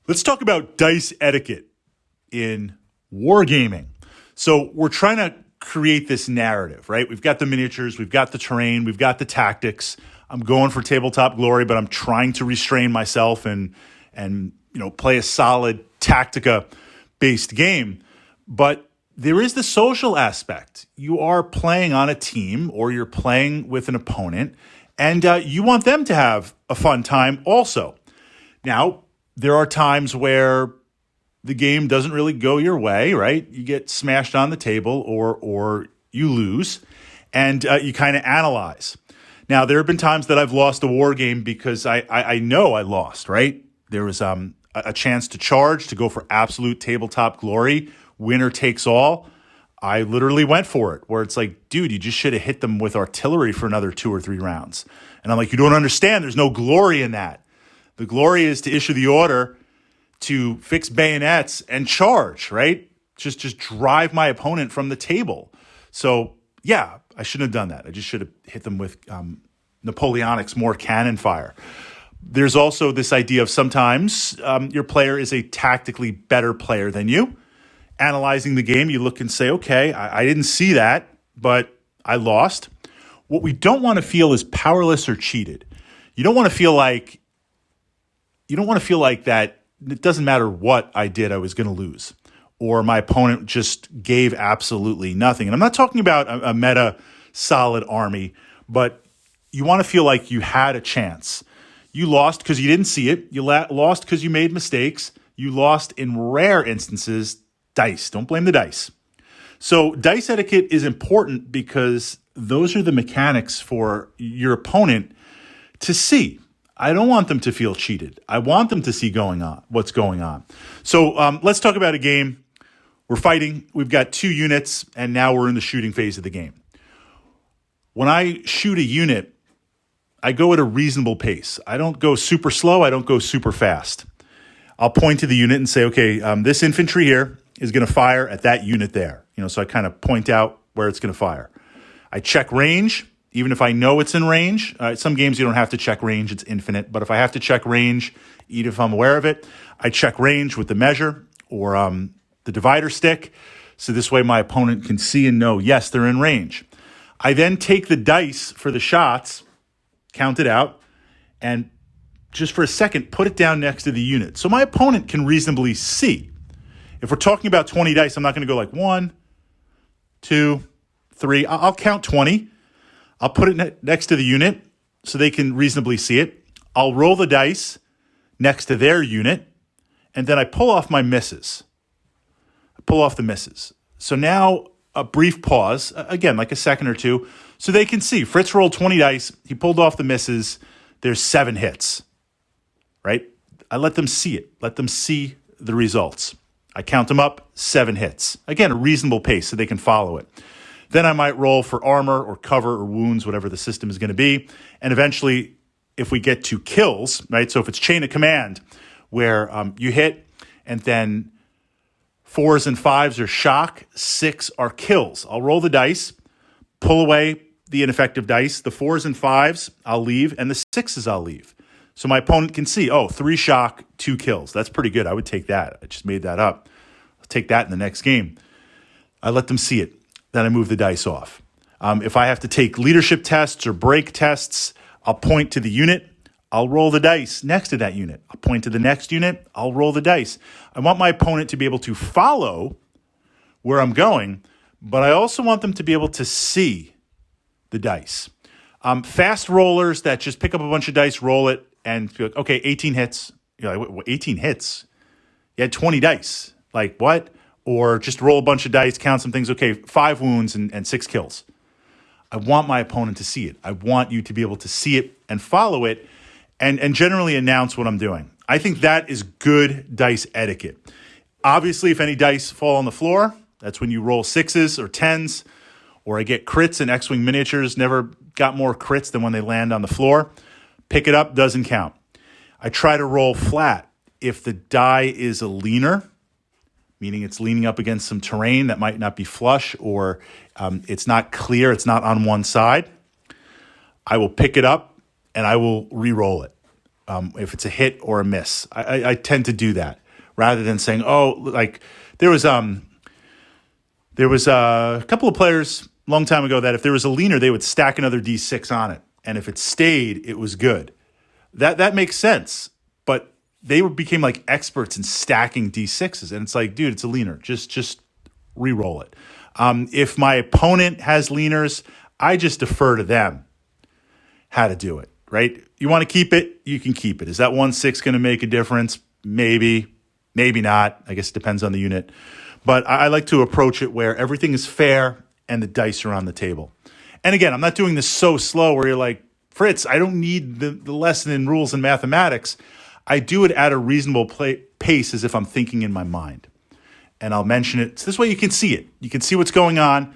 Let's talk about dice etiquette in wargaming. So we're trying to create this narrative, right? We've got the miniatures, we've got the terrain, we've got the tactics. I'm going for tabletop glory, but I'm trying to restrain myself and play a solid Tactica-based game. But there is the social aspect. You are playing on a team or you're playing with an opponent, and you want them to have a fun time also. Now, there are times where the game doesn't really go your way, right? You get smashed on the table or you lose, and you kind of analyze. Now, there have been times that I've lost a war game because I know I lost, right? There was a chance to charge, to go for absolute tabletop glory, winner takes all. I literally went for it, where it's like, dude, you just should have hit them with artillery for another 2 or 3 rounds. And I'm like, you don't understand. There's no glory in that. The glory is to issue the order to fix bayonets and charge, right? Just drive my opponent from the table. So, yeah, I shouldn't have done that. I just should have hit them with Napoleonic's more cannon fire. There's also this idea of sometimes your player is a tactically better player than you. Analyzing the game, you look and say, okay, I didn't see that, but I lost. What we don't want to feel is powerless or cheated. You don't want to feel like that it doesn't matter what I did, I was going to lose, or my opponent just gave absolutely nothing. And I'm not talking about a meta solid army, but you want to feel like you had a chance. You lost because you didn't see it. You lost because you made mistakes. You lost in rare instances. Dice. Don't blame the dice. So dice etiquette is important because those are the mechanics for your opponent to see. I don't want them to feel cheated. I want them to see what's going on. So let's talk about a game. We're fighting. We've got 2 units, and now we're in the shooting phase of the game. When I shoot a unit, I go at a reasonable pace. I don't go super slow. I don't go super fast. I'll point to the unit and say, okay, this infantry here is going to fire at that unit there. So I kind of point out where it's going to fire. I check range. Even if I know it's in range, some games you don't have to check range, it's infinite. But if I have to check range, even if I'm aware of it, I check range with the measure or the divider stick. So this way my opponent can see and know, yes, they're in range. I then take the dice for the shots, count it out, and just for a second, put it down next to the unit. So my opponent can reasonably see. If we're talking about 20 dice, I'm not going to go like 1, 2, 3. I'll count 20. I'll put it next to the unit so they can reasonably see it. I'll roll the dice next to their unit, and then I pull off my misses. I pull off the misses. So now a brief pause, again, like a second or two, so they can see. Fritz rolled 20 dice. He pulled off the misses. There's 7 hits, right? I let them see it. Let them see the results. I count them up, 7 hits. Again, a reasonable pace so they can follow it. Then I might roll for armor or cover or wounds, whatever the system is going to be. And eventually, if we get to kills, right? So if it's chain of command where you hit and then 4s and 5s are shock, 6 are kills. I'll roll the dice, pull away the ineffective dice. The 4s and 5s I'll leave, and the 6s I'll leave. So my opponent can see, 3 shock, 2 kills. That's pretty good. I would take that. I just made that up. I'll take that in the next game. I let them see it. Then I move the dice off. If I have to take leadership tests or break tests, I'll point to the unit. I'll roll the dice next to that unit. I'll point to the next unit. I'll roll the dice. I want my opponent to be able to follow where I'm going, but I also want them to be able to see the dice. Fast rollers that just pick up a bunch of dice, roll it, and feel like, okay, 18 hits. You're like, 18 hits? You had 20 dice. Like, what? Or just roll a bunch of dice, count some things. Okay, 5 wounds and 6 kills. I want my opponent to see it. I want you to be able to see it and follow it and generally announce what I'm doing. I think that is good dice etiquette. Obviously, if any dice fall on the floor, that's when you roll 6s or 10s, or I get crits in X-Wing miniatures. Never got more crits than when they land on the floor. Pick it up, doesn't count. I try to roll flat. If the die is a leaner, meaning it's leaning up against some terrain that might not be flush, or it's not clear, it's not on one side, I will pick it up and I will re-roll it. if it's a hit or a miss. I tend to do that rather than saying, oh, like there was a couple of players a long time ago that if there was a leaner, they would stack another D6 on it. And if it stayed, it was good. That makes sense. But they became like experts in stacking D6s. And it's like, dude, it's a leaner. Just re-roll it. If my opponent has leaners, I just defer to them how to do it, right? You want to keep it, you can keep it. Is that 1/6 going to make a difference? Maybe, maybe not. I guess it depends on the unit. But I like to approach it where everything is fair and the dice are on the table. And again, I'm not doing this so slow where you're like, Fritz, I don't need the lesson in rules and mathematics. I do it at a reasonable pace as if I'm thinking in my mind. And I'll mention it. So this way you can see it. You can see what's going on.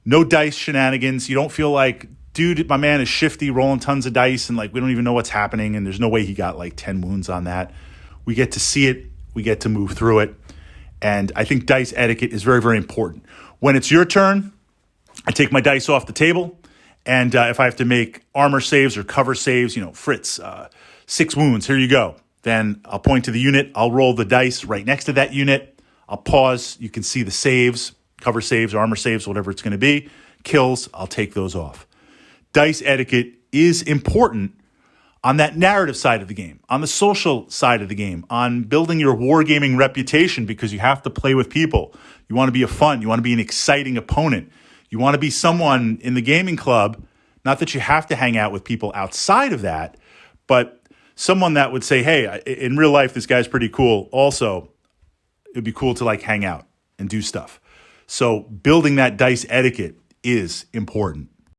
No dice shenanigans. You don't feel like, dude, my man is shifty, rolling tons of dice, and like we don't even know what's happening, and there's no way he got like 10 wounds on that. We get to see it. We get to move through it. And I think dice etiquette is very, very important. When it's your turn, I take my dice off the table, and if I have to make armor saves or cover saves, Fritz, 6 wounds, here you go. Then I'll point to the unit. I'll roll the dice right next to that unit. I'll pause. You can see the saves, cover saves, armor saves, whatever it's going to be. Kills, I'll take those off. Dice etiquette is important on that narrative side of the game, on the social side of the game, on building your wargaming reputation, because you have to play with people. You want to be you want to be an exciting opponent. You want to be someone in the gaming club, not that you have to hang out with people outside of that, but someone that would say, hey, in real life, this guy's pretty cool. Also, it'd be cool to like hang out and do stuff. So building that dice etiquette is important.